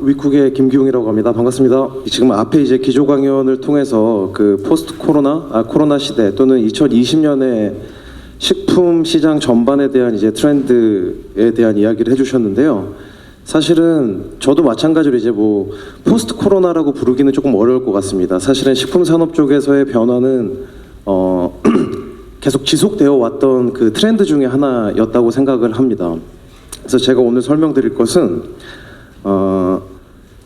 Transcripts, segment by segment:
위쿡의 김기웅이라고 합니다. 반갑습니다. 지금 앞에 이제 기조 강연을 통해서 그 포스트 코로나 시대 또는 2020년에 식품 시장 전반에 대한 이제 트렌드에 대한 이야기를 해주셨는데요. 사실은 저도 마찬가지로 이제 뭐 포스트 코로나라고 부르기는 조금 어려울 것 같습니다. 사실은 식품 산업 쪽에서의 변화는 계속 지속되어 왔던 그 트렌드 중에 하나였다고 생각을 합니다. 그래서 제가 오늘 설명드릴 것은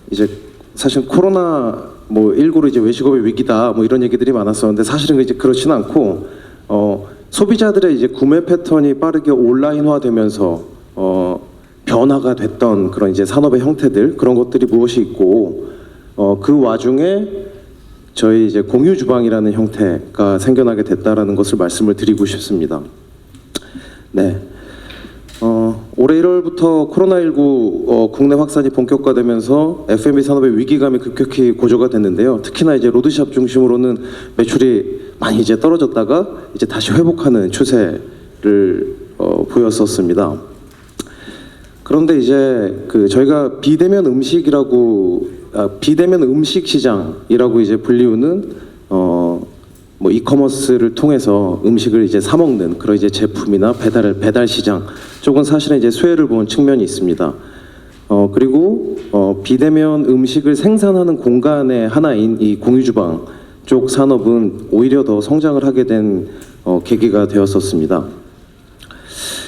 이제 사실 코로나 뭐 19로 이제 외식업의 위기다 뭐 이런 얘기들이 많았었는데 사실은 이제 그렇지는 않고 소비자들의 이제 구매 패턴이 빠르게 온라인화되면서 변화가 됐던 그런 이제 산업의 형태들 그런 것들이 무엇이 있고 그 와중에 저희 이제 공유 주방이라는 형태가 생겨나게 됐다라는 것을 말씀을 드리고 싶습니다. 네. 올해 1월부터 코로나19 국내 확산이 본격화되면서 F&B 산업의 위기감이 급격히 고조가 됐는데요. 특히나 이제 로드샵 중심으로는 매출이 많이 이제 떨어졌다가 이제 다시 회복하는 추세를 보였었습니다. 그런데 이제 그 저희가 비대면 음식 시장이라고 이제 불리우는 뭐 이커머스를 통해서 음식을 이제 사 먹는 그런 이제 제품이나 배달 시장 쪽은 사실은 이제 수혜를 본 측면이 있습니다. 그리고 비대면 음식을 생산하는 공간의 하나인 이 공유주방 쪽 산업은 오히려 더 성장을 하게 된 계기가 되었었습니다.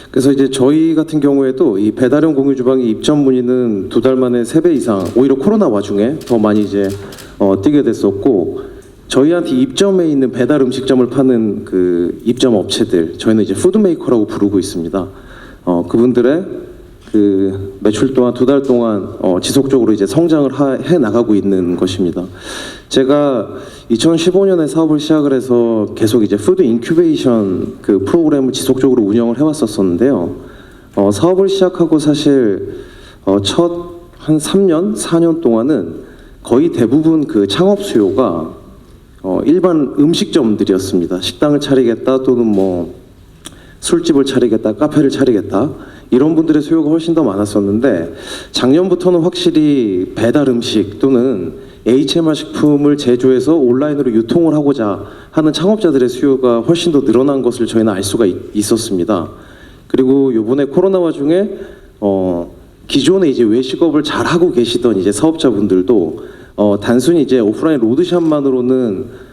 그래서 이제 저희 같은 경우에도 이 배달용 공유주방의 입점 문의는 2달 만에 3배 이상 오히려 코로나 와중에 더 많이 이제 뛰게 됐었고 저희한테 입점해 있는 배달 음식점을 파는 그 입점 업체들 저희는 이제 푸드메이커라고 부르고 있습니다. 그분들의 그 매출 또한 2달 동안 지속적으로 이제 성장을 해 나가고 있는 것입니다. 제가 2015년에 사업을 시작을 해서 계속 이제 푸드 인큐베이션 그 프로그램을 지속적으로 운영을 해왔었는데요. 사업을 시작하고 사실 첫 한 3년, 4년 동안은 거의 대부분 그 창업 수요가 일반 음식점들이었습니다. 식당을 차리겠다 또는 뭐 술집을 차리겠다, 카페를 차리겠다 이런 분들의 수요가 훨씬 더 많았었는데 작년부터는 확실히 배달 음식 또는 HMR 식품을 제조해서 온라인으로 유통을 하고자 하는 창업자들의 수요가 훨씬 더 늘어난 것을 저희는 알 수가 있었습니다. 그리고 이번에 코로나 와중에 기존에 이제 외식업을 잘 하고 계시던 이제 사업자분들도 단순히 이제 오프라인 로드샵만으로는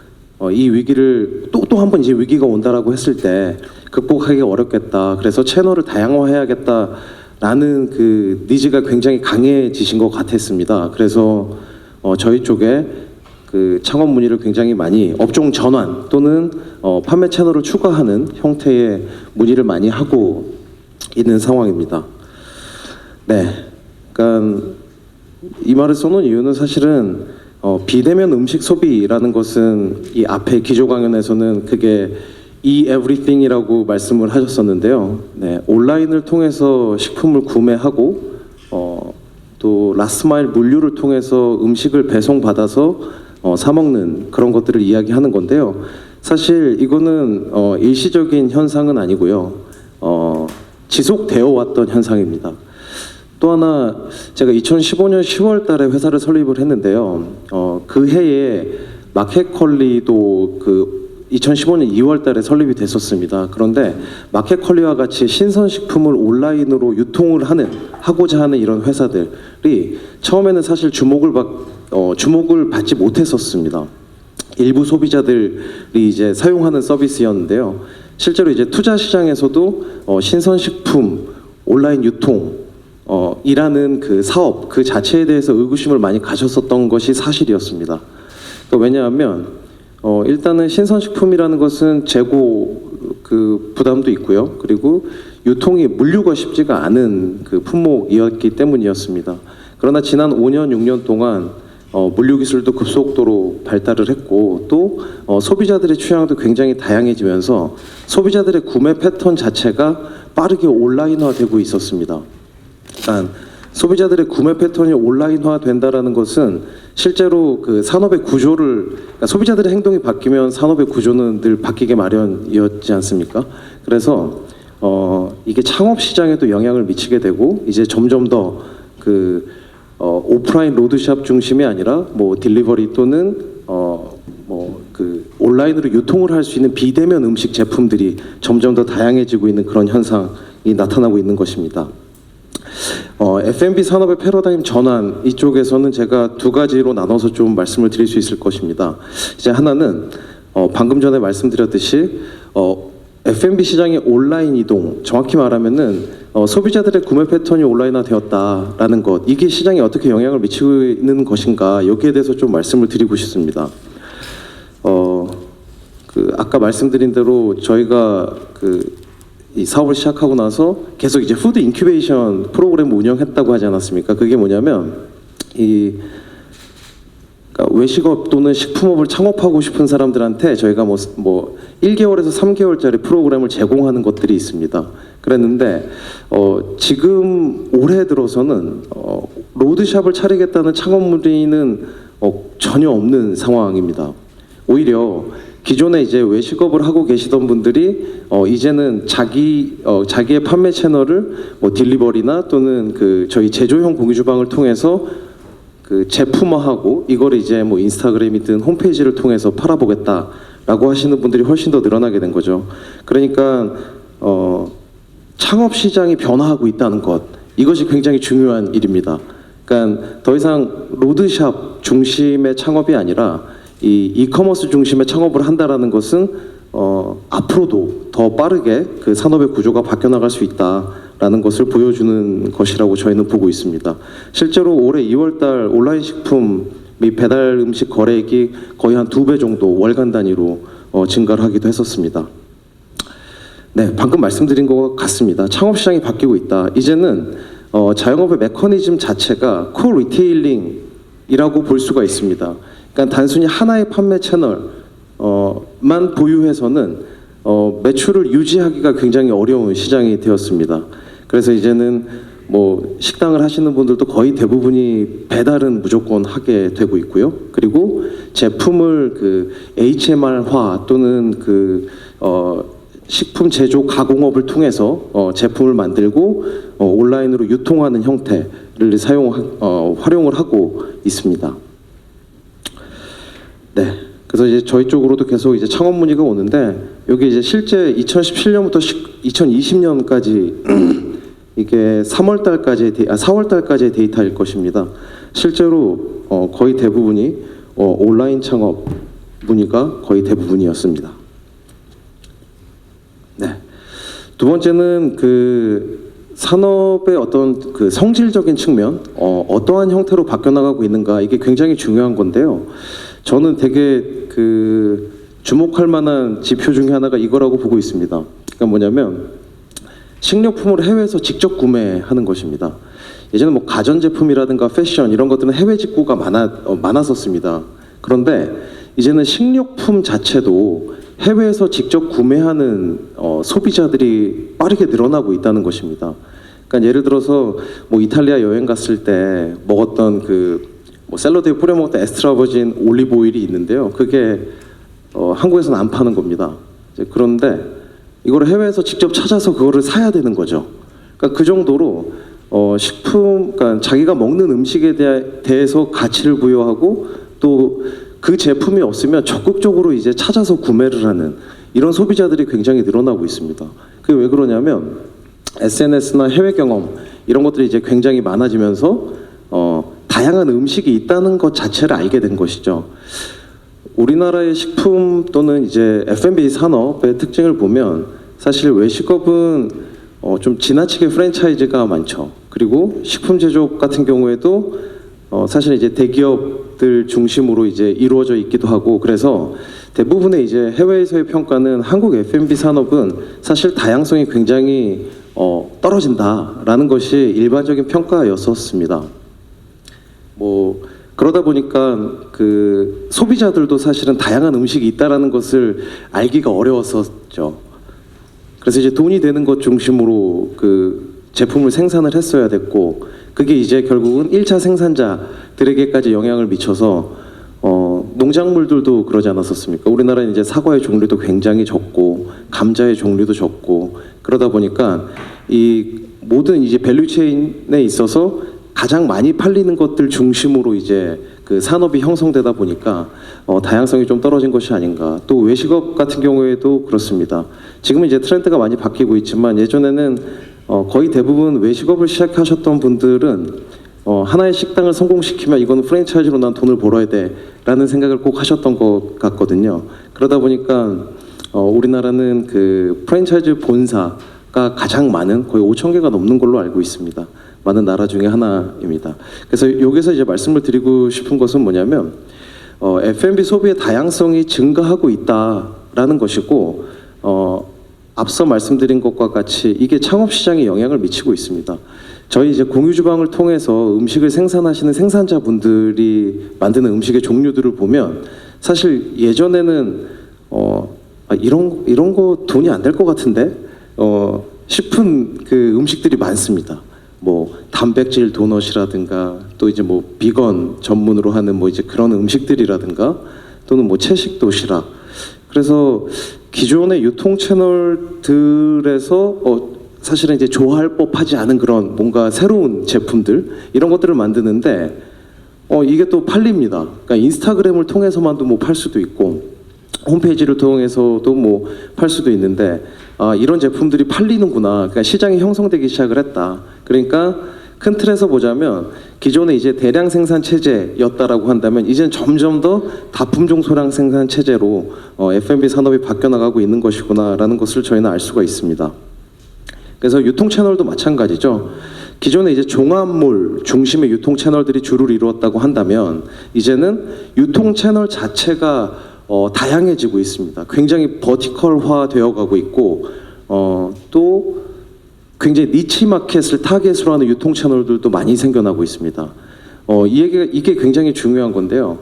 이 위기를 또 한 번 이제 위기가 온다라고 했을 때 극복하기가 어렵겠다. 그래서 채널을 다양화해야겠다라는 그 니즈가 굉장히 강해지신 것 같았습니다. 그래서 저희 쪽에 그 창업 문의를 굉장히 많이 업종 전환 또는 판매 채널을 추가하는 형태의 문의를 많이 하고 있는 상황입니다. 네, 그러니까 이 말을 써놓은 이유는 사실은 비대면 음식 소비라는 것은 이 앞에 기조 강연에서는 그게 everything이라고 말씀을 하셨었는데요. 네, 온라인을 통해서 식품을 구매하고 또 라스트마일 물류를 통해서 음식을 배송받아서 사 먹는 그런 것들을 이야기하는 건데요. 사실 이거는 일시적인 현상은 아니고요. 지속되어 왔던 현상입니다. 또 하나 제가 2015년 10월 달에 회사를 설립을 했는데요. 그 해에 마켓컬리도 그 2015년 2월 달에 설립이 됐었습니다. 그런데 마켓컬리와 같이 신선식품을 온라인으로 유통을 하고자 하는 이런 회사들이 처음에는 사실 주목을 받지 못했었습니다. 일부 소비자들이 이제 사용하는 서비스였는데요. 실제로 이제 투자 시장에서도 신선식품 온라인 유통 이라는 그 사업 그 자체에 대해서 의구심을 많이 가졌었던 것이 사실이었습니다. 그러니까 왜냐하면 일단은 신선식품이라는 것은 재고 그 부담도 있고요. 그리고 유통이 물류가 쉽지가 않은 그 품목이었기 때문이었습니다. 그러나 지난 5년, 6년 동안 물류 기술도 급속도로 발달을 했고 또 소비자들의 취향도 굉장히 다양해지면서 소비자들의 구매 패턴 자체가 빠르게 온라인화되고 있었습니다. 그러니까 소비자들의 구매 패턴이 온라인화 된다라는 것은 실제로 그 산업의 구조를 그러니까 소비자들의 행동이 바뀌면 산업의 구조는 늘 바뀌게 마련이었지 않습니까? 그래서 이게 창업 시장에도 영향을 미치게 되고 이제 점점 더 그 오프라인 로드샵 중심이 아니라 뭐 딜리버리 또는 그 온라인으로 유통을 할 수 있는 비대면 음식 제품들이 점점 더 다양해지고 있는 그런 현상이 나타나고 있는 것입니다. F&B 산업의 패러다임 전환, 이쪽에서는 제가 두 가지로 나눠서 좀 말씀을 드릴 수 있을 것입니다. 이제 하나는 방금 전에 말씀드렸듯이 F&B 시장의 온라인 이동, 정확히 말하면은 소비자들의 구매 패턴이 온라인화되었다라는 것, 이게 시장에 어떻게 영향을 미치고 있는 것인가, 여기에 대해서 좀 말씀을 드리고 싶습니다. 아까 말씀드린 대로 저희가 이 사업을 시작하고 나서 계속 이제 푸드 인큐베이션 프로그램을 운영했다고 하지 않았습니까? 그게 뭐냐면 그러니까 외식업 또는 식품업을 창업하고 싶은 사람들한테 저희가 뭐 1개월에서 3개월짜리 프로그램을 제공하는 것들이 있습니다. 그랬는데 지금 올해 들어서는 로드샵을 차리겠다는 창업 문의는 전혀 없는 상황입니다. 오히려 기존에 이제 외식업을 하고 계시던 분들이 이제는 자기의 판매 채널을 뭐 딜리버리나 또는 저희 제조형 공유주방을 통해서 제품화하고 이걸 이제 뭐 인스타그램이든 홈페이지를 통해서 팔아보겠다라고 하시는 분들이 훨씬 더 늘어나게 된 거죠. 그러니까 창업 시장이 변화하고 있다는 것, 이것이 굉장히 중요한 일입니다. 그러니까 더 이상 로드샵 중심의 창업이 아니라 이 이커머스 중심의 창업을 한다라는 것은 앞으로도 더 빠르게 그 산업의 구조가 바뀌어 나갈 수 있다라는 것을 보여주는 것이라고 저희는 보고 있습니다. 실제로 올해 2월달 온라인 식품 및 배달 음식 거래액이 거의 한 2배 정도 월간 단위로 증가를 하기도 했었습니다. 네, 방금 말씀드린 것 같습니다. 창업 시장이 바뀌고 있다. 이제는 자영업의 메커니즘 자체가 코 리테일링이라고 볼 수가 있습니다. 그러니까 단순히 하나의 판매 채널만 보유해서는 매출을 유지하기가 굉장히 어려운 시장이 되었습니다. 그래서 이제는 뭐 식당을 하시는 분들도 거의 대부분이 배달은 무조건 하게 되고 있고요. 그리고 제품을 HMR화 또는 식품 제조 가공업을 통해서 제품을 만들고 온라인으로 유통하는 형태를 활용을 하고 있습니다. 네, 그래서 이제 저희 쪽으로도 계속 이제 창업 문의가 오는데 여기 이제 실제 2017년부터 2020년까지 이게 4월달까지의 데이터일 것입니다. 실제로 거의 대부분이 온라인 창업 문의가 거의 대부분이었습니다. 네, 두 번째는 산업의 어떤 성질적인 측면, 어떠한 형태로 바뀌어 나가고 있는가, 이게 굉장히 중요한 건데요. 저는 되게 주목할 만한 지표 중에 하나가 이거라고 보고 있습니다. 그러니까 뭐냐면 식료품을 해외에서 직접 구매하는 것입니다. 예전에 뭐 가전제품이라든가 패션 이런 것들은 해외 직구가 많았었습니다. 그런데 이제는 식료품 자체도 해외에서 직접 구매하는 소비자들이 빠르게 늘어나고 있다는 것입니다. 그러니까 예를 들어서 뭐 이탈리아 여행 갔을 때 먹었던 뭐 샐러드에 뿌려 먹었던 에스트라버진 올리브 오일이 있는데요. 그게 한국에서는 안 파는 겁니다. 그런데 이거를 해외에서 직접 찾아서 그거를 사야 되는 거죠. 그러니까 그 정도로 그러니까 자기가 먹는 음식에 대해서 가치를 부여하고 또 그 제품이 없으면 적극적으로 이제 찾아서 구매를 하는 이런 소비자들이 굉장히 늘어나고 있습니다. 그게 왜 그러냐면 SNS나 해외 경험 이런 것들이 이제 굉장히 많아지면서 다양한 음식이 있다는 것 자체를 알게 된 것이죠. 우리나라의 식품 또는 이제 F&B 산업의 특징을 보면 사실 외식업은 좀 지나치게 프랜차이즈가 많죠. 그리고 식품 제조업 같은 경우에도 사실 이제 대기업들 중심으로 이제 이루어져 있기도 하고, 그래서 대부분의 이제 해외에서의 평가는 한국 F&B 산업은 사실 다양성이 굉장히 떨어진다라는 것이 일반적인 평가였었습니다. 뭐 그러다 보니까 소비자들도 사실은 다양한 음식이 있다라는 것을 알기가 어려웠었죠. 그래서 이제 돈이 되는 것 중심으로 제품을 생산을 했어야 됐고, 그게 이제 결국은 1차 생산자들에게까지 영향을 미쳐서 농작물들도 그러지 않았었습니까? 우리나라는 이제 사과의 종류도 굉장히 적고 감자의 종류도 적고, 그러다 보니까 이 모든 이제 밸류체인에 있어서 가장 많이 팔리는 것들 중심으로 이제 그 산업이 형성되다 보니까 다양성이 좀 떨어진 것이 아닌가. 또 외식업 같은 경우에도 그렇습니다. 지금은 이제 트렌드가 많이 바뀌고 있지만 예전에는 거의 대부분 외식업을 시작하셨던 분들은 하나의 식당을 성공시키면 이거는 프랜차이즈로 난 돈을 벌어야 돼라는 생각을 꼭 하셨던 것 같거든요. 그러다 보니까 우리나라는 그 프랜차이즈 본사가 가장 많은 거의 5,000개가 넘는 걸로 알고 있습니다. 많은 나라 중에 하나입니다. 그래서 여기서 이제 말씀을 드리고 싶은 것은 뭐냐면 F&B 소비의 다양성이 증가하고 있다라는 것이고 앞서 말씀드린 것과 같이 이게 창업 시장에 영향을 미치고 있습니다. 저희 이제 공유 주방을 통해서 음식을 생산하시는 생산자분들이 만드는 음식의 종류들을 보면 사실 예전에는 이런 거 돈이 안 될 것 같은데 싶은 그 음식들이 많습니다. 뭐 단백질 도넛이라든가 또 이제 뭐 비건 전문으로 하는 뭐 이제 그런 음식들이라든가 또는 뭐 채식 도시락. 그래서 기존의 유통 채널들에서 사실은 이제 좋아할 법하지 않은 그런 뭔가 새로운 제품들 이런 것들을 만드는데 이게 또 팔립니다. 그러니까 인스타그램을 통해서만도 뭐 팔 수도 있고 홈페이지를 통해서도 뭐 팔 수도 있는데 이런 제품들이 팔리는구나. 그러니까 시장이 형성되기 시작을 했다. 그러니까 큰 틀에서 보자면 기존에 이제 대량 생산 체제였다라고 한다면 이제는 점점 더 다품종 소량 생산 체제로 F&B 산업이 바뀌어 나가고 있는 것이구나라는 것을 저희는 알 수가 있습니다. 그래서 유통 채널도 마찬가지죠. 기존에 이제 종합몰 중심의 유통 채널들이 주를 이루었다고 한다면 이제는 유통 채널 자체가 다양해지고 있습니다. 굉장히 버티컬화 되어 가고 있고 또 굉장히 니치 마켓을 타겟으로 하는 유통 채널들도 많이 생겨나고 있습니다. 이게 굉장히 중요한 건데요.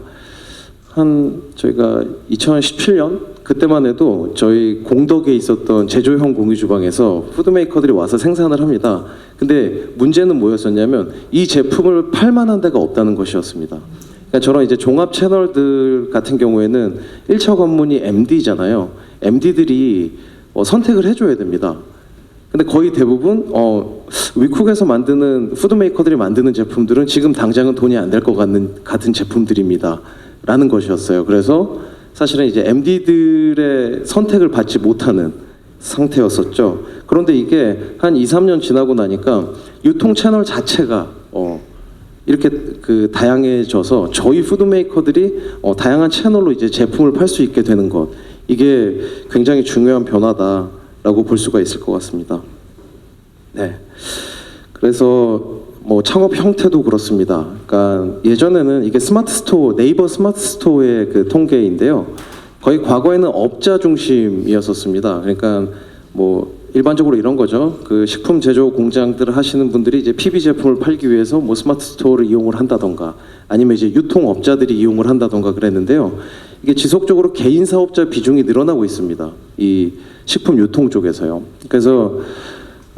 저희가 2017년 그때만 해도 저희 공덕에 있었던 제조형 공유 주방에서 푸드메이커들이 와서 생산을 합니다. 근데 문제는 뭐였었냐면 이 제품을 팔 만한 데가 없다는 것이었습니다. 그러니까 저런 이제 종합 채널들 같은 경우에는 1차 관문이 MD잖아요. MD들이 선택을 해줘야 됩니다. 근데 거의 대부분 위쿡에서 만드는 푸드메이커들이 만드는 제품들은 지금 당장은 돈이 안 될 것 같은 제품들입니다. 라는 것이었어요. 그래서 사실은 이제 MD들의 선택을 받지 못하는 상태였었죠. 그런데 이게 한 2, 3년 지나고 나니까 유통 채널 자체가 이렇게 그 다양해져서 저희 푸드메이커들이 다양한 채널로 이제 제품을 팔 수 있게 되는 것, 이게 굉장히 중요한 변화다라고 볼 수가 있을 것 같습니다. 네. 그래서 뭐 창업 형태도 그렇습니다. 그러니까 예전에는 이게 스마트 스토어, 네이버 스마트 스토어의 그 통계인데요. 거의 과거에는 업자 중심이었었습니다. 그러니까 뭐 일반적으로 이런 거죠. 그 식품 제조 공장들을 하시는 분들이 이제 PB 제품을 팔기 위해서 뭐 스마트 스토어를 이용을 한다던가 아니면 이제 유통업자들이 이용을 한다던가 그랬는데요. 이게 지속적으로 개인 사업자 비중이 늘어나고 있습니다. 이 식품 유통 쪽에서요. 그래서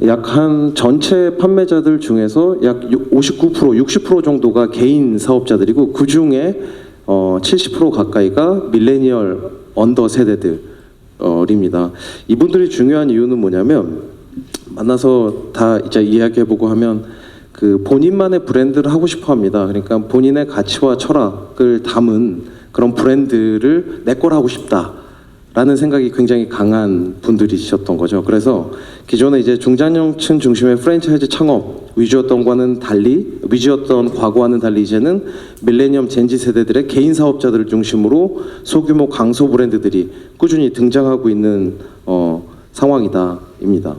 약 한 전체 판매자들 중에서 약 59%, 60% 정도가 개인 사업자들이고 그 중에 70% 가까이가 밀레니얼 언더 세대들입니다. 이분들이 중요한 이유는 뭐냐면 만나서 다 이제 이야기해보고 하면 그 본인만의 브랜드를 하고 싶어합니다. 그러니까 본인의 가치와 철학을 담은 그런 브랜드를 내 거라 하고 싶다. 라는 생각이 굉장히 강한 분들이셨던 거죠. 그래서 기존에 이제 중장년층 중심의 프랜차이즈 창업 위주였던 과거와는 달리 이제는 밀레니엄 젠지 세대들의 개인 사업자들을 중심으로 소규모 강소 브랜드들이 꾸준히 등장하고 있는 상황이다입니다.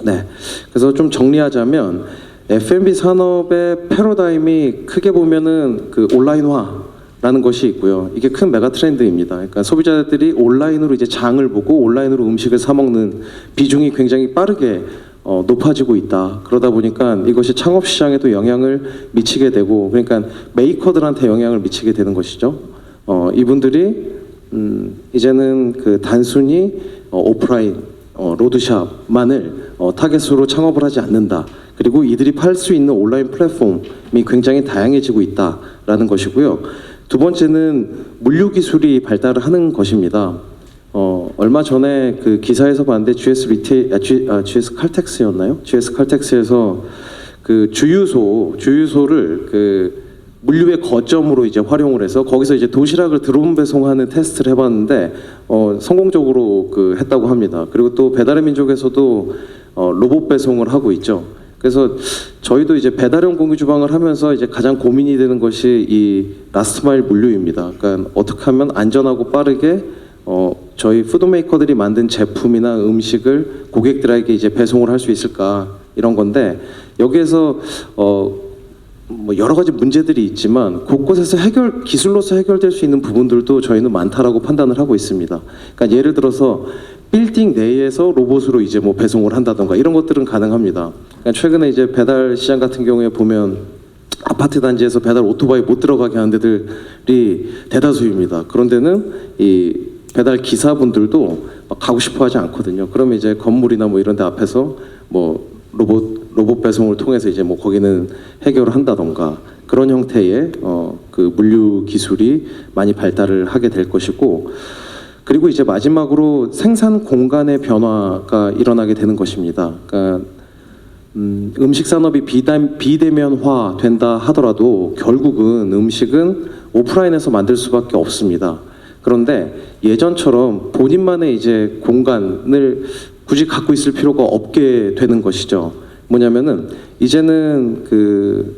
네, 그래서 좀 정리하자면 F&B 산업의 패러다임이 크게 보면은 그 온라인화 라는 것이 있고요. 이게 큰 메가 트렌드입니다. 그러니까 소비자들이 온라인으로 이제 장을 보고 온라인으로 음식을 사 먹는 비중이 굉장히 빠르게 높아지고 있다. 그러다 보니까 이것이 창업 시장에도 영향을 미치게 되고, 그러니까 메이커들한테 영향을 미치게 되는 것이죠. 이분들이 이제는 그 단순히 오프라인 로드샵만을 타겟으로 창업을 하지 않는다. 그리고 이들이 팔 수 있는 온라인 플랫폼이 굉장히 다양해지고 있다라는 것이고요. 두 번째는 물류 기술이 발달을 하는 것입니다. 얼마 전에 그 기사에서 봤는데 GS 칼텍스였나요? GS 칼텍스에서 그 주유소를 그 물류의 거점으로 이제 활용을 해서 거기서 이제 도시락을 드론 배송하는 테스트를 해봤는데 성공적으로 그 했다고 합니다. 그리고 또 배달의 민족에서도 로봇 배송을 하고 있죠. 그래서 저희도 이제 배달형 공유 주방을 하면서 이제 가장 고민이 되는 것이 이 라스트 마일 물류입니다. 그러니까 어떻게 하면 안전하고 빠르게 저희 푸드메이커들이 만든 제품이나 음식을 고객들에게 이제 배송을 할 수 있을까 이런 건데 여기에서 뭐 여러 가지 문제들이 있지만 곳곳에서 기술로서 해결될 수 있는 부분들도 저희는 많다라고 판단을 하고 있습니다. 그러니까 예를 들어서 빌딩 내에서 로봇으로 이제 뭐 배송을 한다던가 이런 것들은 가능합니다. 그러니까 최근에 이제 배달 시장 같은 경우에 보면 아파트 단지에서 배달 오토바이 못 들어가게 하는 데들이 대다수입니다. 그런 데는 이 배달 기사분들도 막 가고 싶어 하지 않거든요. 그러면 이제 건물이나 뭐 이런 데 앞에서 뭐 로봇 배송을 통해서 이제 뭐 거기는 해결을 한다던가 그런 형태의 그 물류 기술이 많이 발달을 하게 될 것이고 그리고 이제 마지막으로 생산 공간의 변화가 일어나게 되는 것입니다. 그러니까 음식 산업이 비대면화 된다 하더라도 결국은 음식은 오프라인에서 만들 수밖에 없습니다. 그런데 예전처럼 본인만의 이제 공간을 굳이 갖고 있을 필요가 없게 되는 것이죠. 뭐냐면은 이제는 그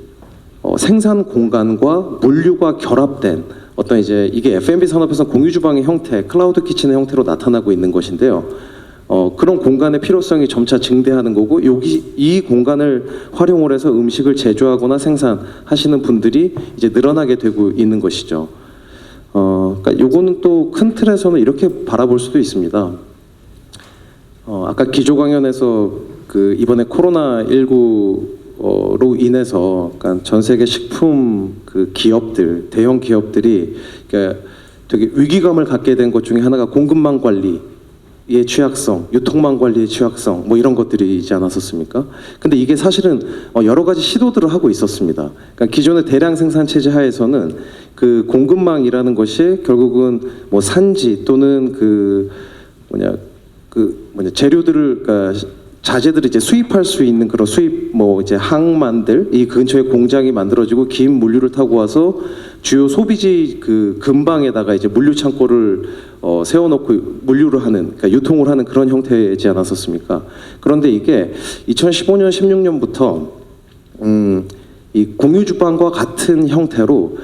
생산 공간과 물류가 결합된 어떤 이제 이게 F&B 산업에서 공유 주방의 형태, 클라우드 키친의 형태로 나타나고 있는 것인데요. 그런 공간의 필요성이 점차 증대하는 거고 이 공간을 활용을 해서 음식을 제조하거나 생산하시는 분들이 이제 늘어나게 되고 있는 것이죠. 그러니까 요거는 또 큰 틀에서는 이렇게 바라볼 수도 있습니다. 아까 기조 강연에서 그 이번에 코로나19로 인해서 그러니까 전 세계 식품 그 기업들, 대형 기업들이 그러니까 되게 위기감을 갖게 된 것 중에 하나가 공급망 관리의 취약성, 유통망 관리의 취약성 뭐 이런 것들이지 않았었습니까? 근데 이게 사실은 여러 가지 시도들을 하고 있었습니다. 그러니까 기존의 대량 생산 체제 하에서는 그 공급망이라는 것이 결국은 뭐 산지 또는 재료들을 그러니까 자재들을 이제 수입할 수 있는 그런 수입 뭐 이제 항만들 이 근처에 공장이 만들어지고 긴 물류를 타고 와서 주요 소비지 그 근방에다가 이제 물류 창고를 세워놓고 물류를 하는 그러니까 유통을 하는 그런 형태이지 않았었습니까? 그런데 이게 2015년 16년부터 이 공유 주방과 같은 형태로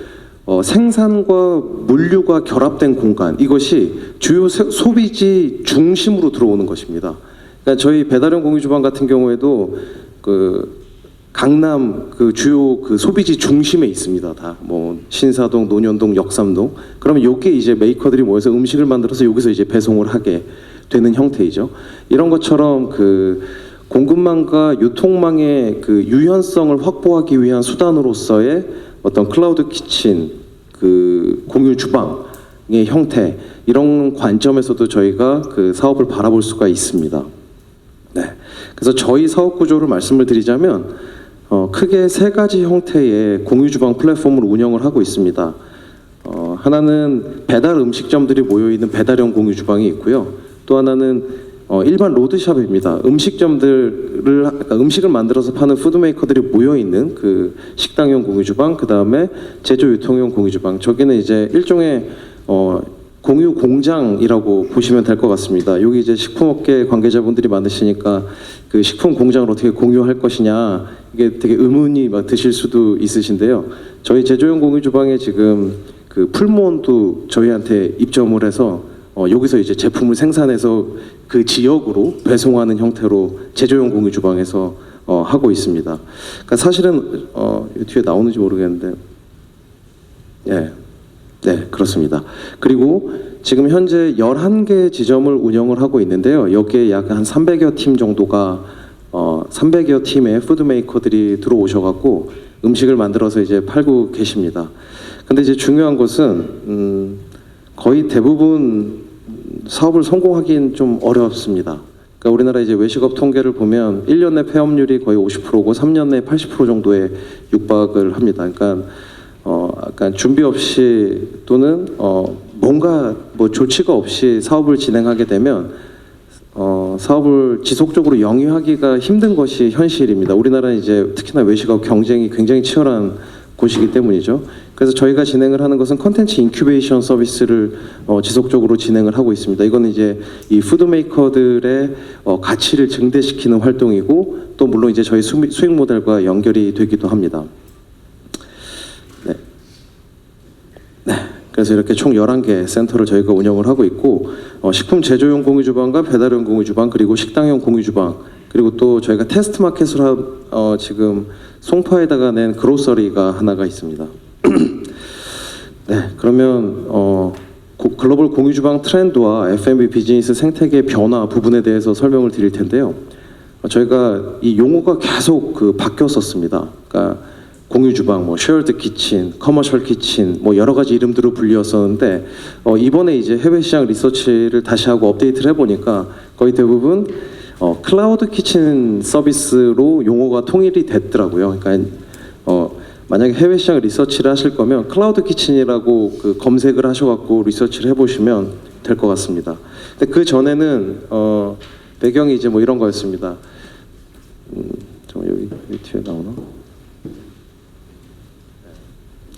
생산과 물류가 결합된 공간 이것이 주요 소비지 중심으로 들어오는 것입니다. 그러니까 저희 배달형 공유 주방 같은 경우에도 그 강남 그 주요 그 소비지 중심에 있습니다. 다 뭐 신사동, 논현동, 역삼동. 그러면 여기에 이제 메이커들이 모여서 음식을 만들어서 여기서 이제 배송을 하게 되는 형태이죠. 이런 것처럼 그 공급망과 유통망의 그 유연성을 확보하기 위한 수단으로서의 어떤 클라우드 키친, 그 공유 주방의 형태 이런 관점에서도 저희가 그 사업을 바라볼 수가 있습니다. 네, 그래서 저희 사업 구조를 말씀을 드리자면 크게 세 가지 형태의 공유 주방 플랫폼을 운영을 하고 있습니다. 하나는 배달 음식점들이 모여 있는 배달형 공유 주방이 있고요. 또 하나는 일반 로드샵입니다. 그러니까 음식을 만들어서 파는 푸드메이커들이 모여 있는 그 식당용 공유 주방, 그 다음에 제조 유통용 공유 주방. 저기는 이제 일종의 공유 공장이라고 보시면 될 것 같습니다. 여기 이제 식품업계 관계자분들이 많으시니까 그 식품 공장을 어떻게 공유할 것이냐 이게 되게 의문이 막 드실 수도 있으신데요. 저희 제조용 공유 주방에 지금 그 풀무원도 저희한테 입점을 해서 여기서 이제 제품을 생산해서 그 지역으로 배송하는 형태로 제조용 공유 주방에서 하고 있습니다. 그러니까 사실은 뒤에 나오는지 모르겠는데, 예, 네 그렇습니다. 그리고 지금 현재 11개 지점을 운영을 하고 있는데요. 여기에 약 한 300여 팀 정도가 300여 팀의 푸드메이커들이 들어오셔갖고 음식을 만들어서 이제 팔고 계십니다. 근데 이제 중요한 것은 거의 대부분 사업을 성공하기는 좀 어렵습니다. 그러니까 우리나라 이제 외식업 통계를 보면 1년 내 폐업률이 거의 50%고 3년 내 80% 정도에 육박을 합니다. 그러니까 약간 준비 없이 또는 뭔가 뭐 조치가 없이 사업을 진행하게 되면 사업을 지속적으로 영위하기가 힘든 것이 현실입니다. 우리나라는 이제 특히나 외식업 경쟁이 굉장히 치열한 곳이기 때문이죠. 그래서 저희가 진행을 하는 것은 컨텐츠 인큐베이션 서비스를 지속적으로 진행을 하고 있습니다. 이거는 이제 이 푸드메이커들의 가치를 증대시키는 활동이고, 또 물론 이제 저희 수익 모델과 연결이 되기도 합니다. 네. 네. 그래서 이렇게 총 11개 센터를 저희가 운영을 하고 있고, 식품 제조용 공유주방과 배달용 공유주방, 그리고 식당용 공유주방, 그리고 또 저희가 테스트 마켓을 지금 송파에다가 낸 그로서리가 하나가 있습니다. 네, 그러면 글로벌 공유주방 트렌드와 F&B 비즈니스 생태계 변화 부분에 대해서 설명을 드릴 텐데요. 저희가 이 용어가 계속 바뀌었었습니다. 그러니까 공유주방, 뭐 쉐어드 키친, 커머셜 키친, 뭐 여러 가지 이름들로 불리웠었는데, 이번에 이제 해외 시장 리서치를 다시 하고 업데이트를 해보니까 거의 대부분 클라우드 키친 서비스로 용어가 통일이 됐더라고요. 그러니까 만약에 해외 시장 리서치를 하실 거면 클라우드 키친이라고 검색을 하셔갖고 리서치를 해보시면 될 것 같습니다. 근데 그 전에는 배경이 이제 뭐 이런 거였습니다. 잠깐 여기 뒤에 나오나?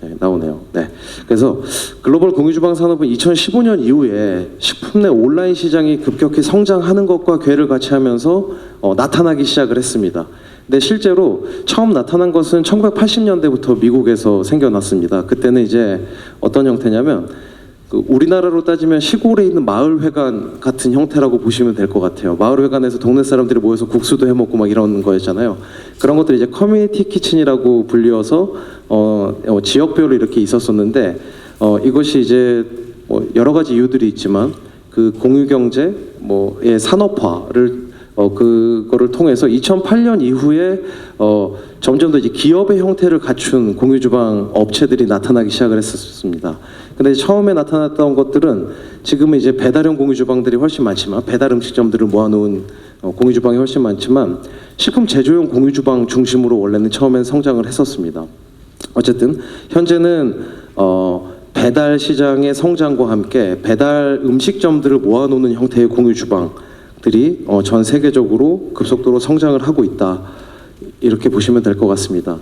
네, 나오네요. 네. 그래서 글로벌 공유주방 산업은 2015년 이후에 식품 내 온라인 시장이 급격히 성장하는 것과 궤를 같이 하면서 나타나기 시작을 했습니다. 근데 실제로 처음 나타난 것은 1980년대부터 미국에서 생겨났습니다. 그때는 이제 어떤 형태냐면 우리나라로 따지면 시골에 있는 마을회관 같은 형태라고 보시면 될 것 같아요. 마을회관에서 동네 사람들이 모여서 국수도 해먹고 막 이런 거였잖아요. 그런 것들이 이제 커뮤니티 키친이라고 불리워서 지역별로 이렇게 있었었는데, 이것이 이제 여러 가지 이유들이 있지만 그 공유경제 의 산업화를 그거를 통해서 2008년 이후에 점점 더 이제 기업의 형태를 갖춘 공유주방 업체들이 나타나기 시작을 했었습니다. 근데 처음에 나타났던 것들은 지금은 이제 배달용 공유주방들이 훨씬 많지만, 배달 음식점들을 모아놓은 공유주방이 훨씬 많지만, 식품 제조용 공유주방 중심으로 원래는 처음엔 성장을 했었습니다. 어쨌든 현재는 배달 시장의 성장과 함께 배달 음식점들을 모아놓는 형태의 공유주방들이 전 세계적으로 급속도로 성장을 하고 있다, 이렇게 보시면 될 것 같습니다.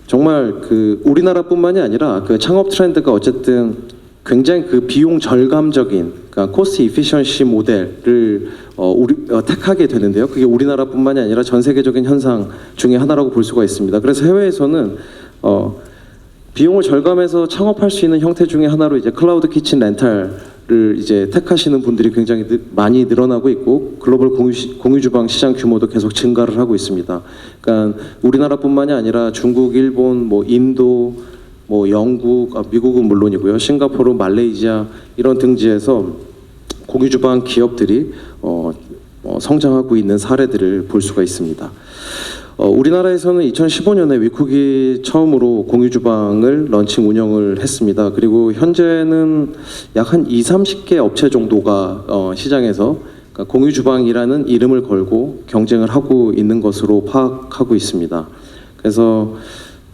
정말 우리나라뿐만이 아니라 창업 트렌드가 어쨌든 굉장히 비용 절감적인, 그러니까 코스트 이피션시 모델을 택하게 되는데요. 그게 우리나라뿐만이 아니라 전 세계적인 현상 중에 하나라고 볼 수가 있습니다. 그래서 해외에서는 비용을 절감해서 창업할 수 있는 형태 중에 하나로 이제 클라우드 키친 렌탈을 이제 택하시는 분들이 굉장히 많이 늘어나고 있고, 글로벌 공유주방 시장 규모도 계속 증가를 하고 있습니다. 그러니까 우리나라뿐만이 아니라 중국, 일본, 인도, 영국, 미국은 물론이고요, 싱가포르, 말레이시아 이런 등지에서 공유주방 기업들이 성장하고 있는 사례들을 볼 수가 있습니다. 우리나라에서는 2015년에 위쿡이 처음으로 공유주방을 런칭 운영을 했습니다. 그리고 현재는 약 한 20-30개 업체 정도가 시장에서 공유주방이라는 이름을 걸고 경쟁을 하고 있는 것으로 파악하고 있습니다. 그래서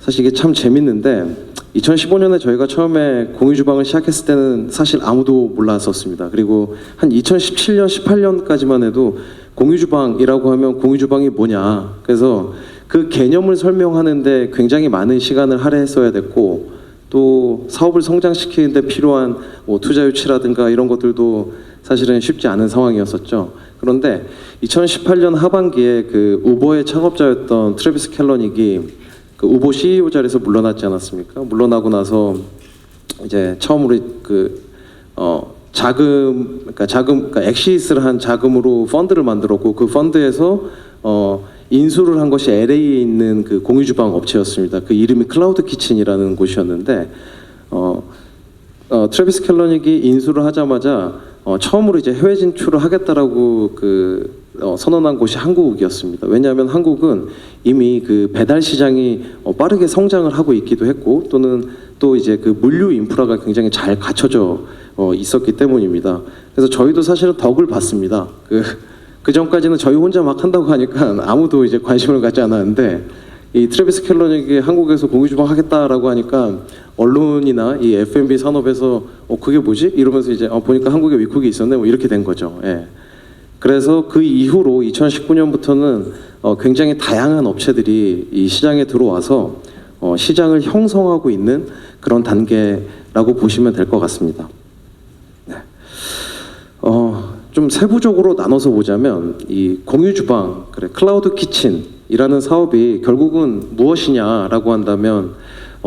사실 이게 참 재밌는데, 2015년에 저희가 처음에 공유주방을 시작했을 때는 사실 아무도 몰랐었습니다. 그리고 한 2017년, 18년까지만 해도 공유주방이라고 하면 공유주방이 뭐냐, 그래서 그 개념을 설명하는데 굉장히 많은 시간을 할애했어야 됐고, 또 사업을 성장시키는데 필요한 투자 유치라든가 이런 것들도 사실은 쉽지 않은 상황이었었죠. 그런데 2018년 하반기에 우버의 창업자였던 트래비스 켈러닉이 우버 CEO 자리에서 물러났지 않았습니까? 물러나고 나서 이제 처음으로 그러니까 엑시스를 한 자금으로 펀드를 만들었고, 그 펀드에서 인수를 한 것이 LA에 있는 공유주방 업체였습니다. 그 이름이 클라우드 키친이라는 곳이었는데, 트래비스 켈러닉이 인수를 하자마자 처음으로 이제 해외 진출을 하겠다라고 선언한 곳이 한국이었습니다. 왜냐하면 한국은 이미 배달 시장이 빠르게 성장을 하고 있기도 했고, 또는 또 이제 물류 인프라가 굉장히 잘 갖춰져 있었기 때문입니다. 그래서 저희도 사실은 덕을 봤습니다. 그 전까지는 저희 혼자 막 한다고 하니까 아무도 이제 관심을 갖지 않았는데, 이 트래비스 켈러닉이 한국에서 공유주방 하겠다라고 하니까 언론이나 이 F&B 산업에서 그게 뭐지? 이러면서 이제 보니까 한국에 위쿡이 있었네, 이렇게 된 거죠. 예. 그래서 그 이후로 2019년부터는 굉장히 다양한 업체들이 이 시장에 들어와서 시장을 형성하고 있는 그런 단계라고 보시면 될 것 같습니다. 네. 좀 세부적으로 나눠서 보자면 이 공유 주방, 클라우드 키친이라는 사업이 결국은 무엇이냐라고 한다면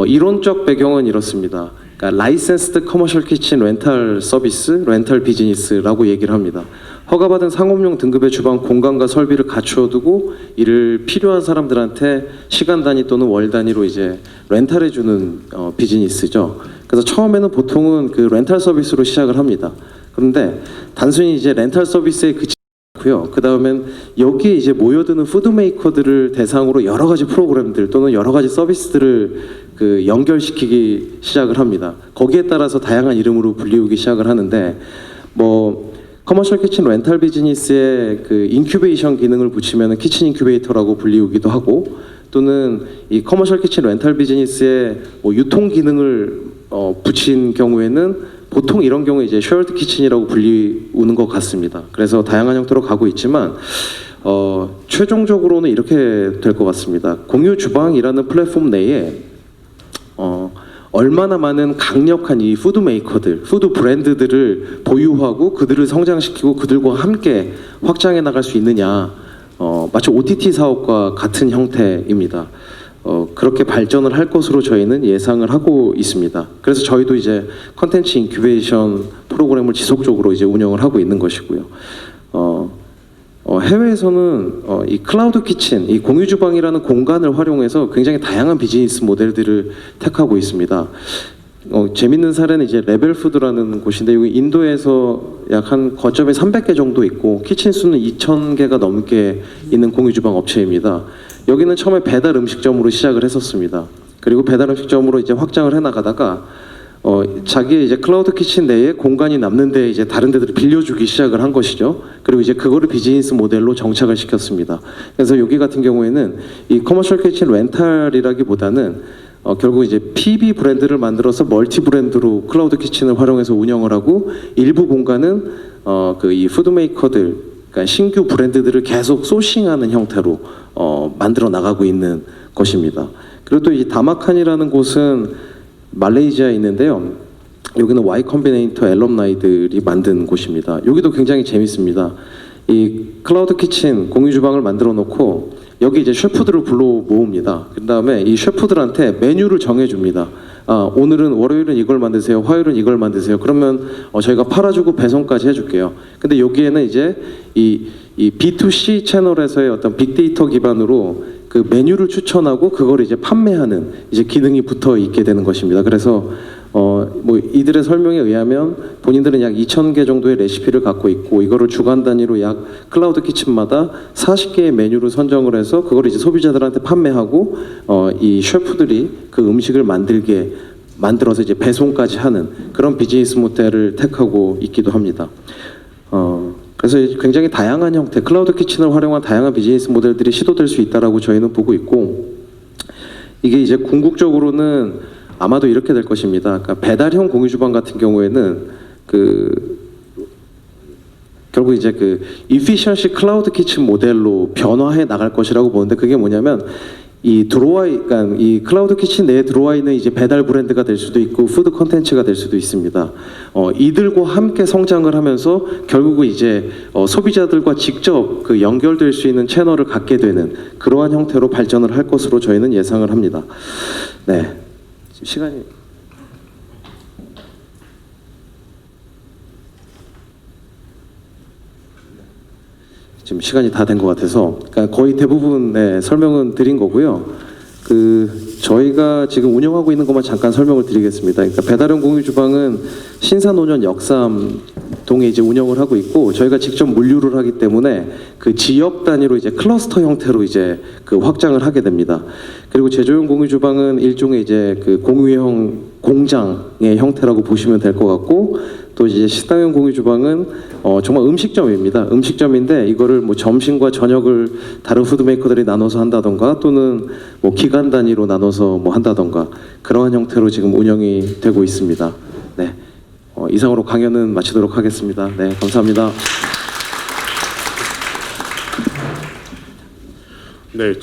이론적 배경은 이렇습니다. 그러니까 라이센스드 커머셜 키친 렌탈 서비스, 렌탈 비즈니스라고 얘기를 합니다. 허가받은 상업용 등급의 주방 공간과 설비를 갖추어 두고 이를 필요한 사람들한테 시간 단위 또는 월 단위로 이제 렌탈해 주는 비즈니스죠. 그래서 처음에는 보통은 그 렌탈 서비스로 시작을 합니다. 그런데 단순히 이제 렌탈 서비스에 그치지 않고요. 그 다음엔 여기에 이제 모여드는 푸드 메이커들을 대상으로 여러 가지 프로그램들 또는 여러 가지 서비스들을 그 연결시키기 시작을 합니다. 거기에 따라서 다양한 이름으로 불리우기 시작을 하는데 뭐 커머셜 키친 렌탈 비즈니스에 그 인큐베이션 기능을 붙이면 키친 인큐베이터라고 불리우기도 하고 또는 이 커머셜 키친 렌탈 비즈니스에 뭐 유통 기능을 붙인 경우에는 보통 이런 경우에 이제 쉐어드 키친이라고 불리우는 것 같습니다. 그래서 다양한 형태로 가고 있지만 최종적으로는 이렇게 될 것 같습니다. 공유 주방이라는 플랫폼 내에 얼마나 많은 강력한 이 푸드 메이커들, 푸드 브랜드들을 보유하고 그들을 성장시키고 그들과 함께 확장해 나갈 수 있느냐, 마치 OTT 사업과 같은 형태입니다. 그렇게 발전을 할 것으로 저희는 예상을 하고 있습니다. 그래서 저희도 이제 컨텐츠 인큐베이션 프로그램을 지속적으로 이제 운영을 하고 있는 것이고요. 해외에서는 이 클라우드 키친, 이 공유 주방이라는 공간을 활용해서 굉장히 다양한 비즈니스 모델들을 택하고 있습니다. 재밌는 사례는 이제 레벨푸드라는 곳인데 여기 인도에서 약 한 거점에 300개 정도 있고 키친 수는 2,000개가 넘게 있는 공유 주방 업체입니다. 여기는 처음에 배달 음식점으로 시작을 했었습니다. 그리고 배달 음식점으로 이제 확장을 해 나가다가 자기의 이제 클라우드 키친 내에 공간이 남는데 이제 다른 데들을 빌려주기 시작을 한 것이죠. 그리고 이제 그거를 비즈니스 모델로 정착을 시켰습니다. 그래서 여기 같은 경우에는 이 커머셜 키친 렌탈이라기보다는 결국 이제 PB 브랜드를 만들어서 멀티 브랜드로 클라우드 키친을 활용해서 운영을 하고 일부 공간은 그 이 푸드 메이커들, 그러니까 신규 브랜드들을 계속 소싱하는 형태로 만들어 나가고 있는 것입니다. 그리고 또 이 다마칸이라는 곳은 말레이시아에 있는데요. 여기는 Y 컴비네이터 앨럼나이들이 만든 곳입니다. 여기도 굉장히 재밌습니다. 이 클라우드 키친 공유 주방을 만들어 놓고 여기 이제 셰프들을 불러 모읍니다. 그 다음에 이 셰프들한테 메뉴를 정해줍니다. 오늘은 월요일은 이걸 만드세요. 화요일은 이걸 만드세요. 그러면 저희가 팔아주고 배송까지 해줄게요. 근데 여기에는 이제 이 B2C 채널에서의 어떤 빅데이터 기반으로 그 메뉴를 추천하고 그걸 이제 판매하는 이제 기능이 붙어 있게 되는 것입니다. 그래서 뭐 이들의 설명에 의하면 본인들은 약 2,000개 정도의 레시피를 갖고 있고 이거를 주간 단위로 약 클라우드 키친마다 40개의 메뉴를 선정을 해서 그걸 이제 소비자들한테 판매하고 이 셰프들이 그 음식을 만들어서 이제 배송까지 하는 그런 비즈니스 모델을 택하고 있기도 합니다. 그래서 굉장히 다양한 형태, 클라우드 키친을 활용한 다양한 비즈니스 모델들이 시도될 수 있다라고 저희는 보고 있고 이게 이제 궁극적으로는 아마도 이렇게 될 것입니다. 그러니까 배달형 공유 주방 같은 경우에는 결국 이제 그 efficiency 클라우드 키친 모델로 변화해 나갈 것이라고 보는데 그게 뭐냐면 그러니까 이 클라우드 키친 내에 들어와 있는 이제 배달 브랜드가 될 수도 있고 푸드 컨텐츠가 될 수도 있습니다. 이들과 함께 성장을 하면서 결국은 이제 소비자들과 직접 그 연결될 수 있는 채널을 갖게 되는 그러한 형태로 발전을 할 것으로 저희는 예상을 합니다. 네, 지금 시간이 지금 시간이 다 된 것 같아서 그러니까 거의 대부분의 설명은 드린 거고요. 저희가 지금 운영하고 있는 것만 잠깐 설명을 드리겠습니다. 그러니까 배달형 공유 주방은 신사노년 역삼동에 이제 운영을 하고 있고 저희가 직접 물류를 하기 때문에 그 지역 단위로 이제 클러스터 형태로 이제 그 확장을 하게 됩니다. 그리고 제조용 공유 주방은 일종의 이제 그 공유형 공장의 형태라고 보시면 될 것 같고 또 이제 식당용 공유 주방은 정말 음식점입니다. 음식점인데 이거를 뭐 점심과 저녁을 다른 푸드 메이커들이 나눠서 한다던가 또는 뭐 기간 단위로 나눠서 뭐 한다던가 그러한 형태로 지금 운영이 되고 있습니다. 네, 이상으로 강연은 마치도록 하겠습니다. 네, 감사합니다. 네,